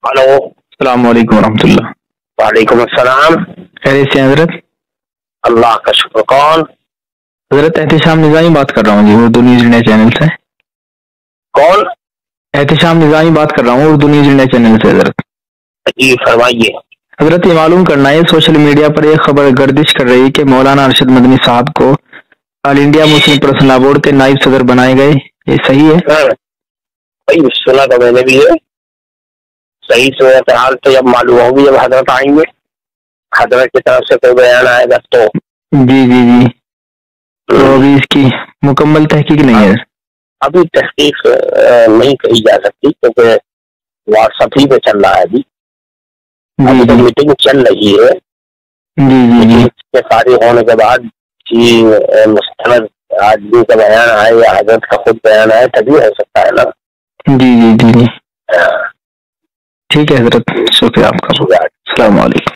Hello, السلام علیکم ورحمۃ اللہ۔ وعلیکم السلام۔ خیریت سے ہیں حضرت؟ اللہ کا شکر۔ کون؟ حضرت احتشام نظامی بات کر رہا ہوں جی، اردو نیوز انڈیا چینل سے۔ کون؟ احتشام نظامی بات کر رہا ہوں اردو نیوز انڈیا چینل سے حضرت۔ جی فرمائیے۔ حضرت یہ معلوم کرنا ہے، سوشل میڈیا پر ایک خبر گردش کر رہی ہے کہ مولانا ارشد مدنی صاحب کو آل انڈیا مسلم پرسنل لا بورڈ کے نائب صدر بنائے گئے، یہ صحیح ہے؟ بھائی سنا تو میں نے بھی ہے، صحیح صورت حال تو جب معلوم ہوگی جب حضرت آئیں گے، حضرت کی طرف سے کوئی بیان آئے گا تو۔ جی جی جی، تو ابھی اس کی مکمل تحقیق نہیں ہے؟ ابھی تحقیق نہیں کہی جا سکتی کیونکہ واٹس ایپ ہی پہ چل رہا ہے ابھی تو میٹنگ چل رہی ہے۔ جی جی کے فارغ ہونے کے بعد مستند آدمی کا بیان آئے یا حضرت کا خود بیان آئے تبھی ہو سکتا ہے نا۔ جی جی جی جی ٹھیک ہے حضرت، شکریہ آپ کا، السلام علیکم۔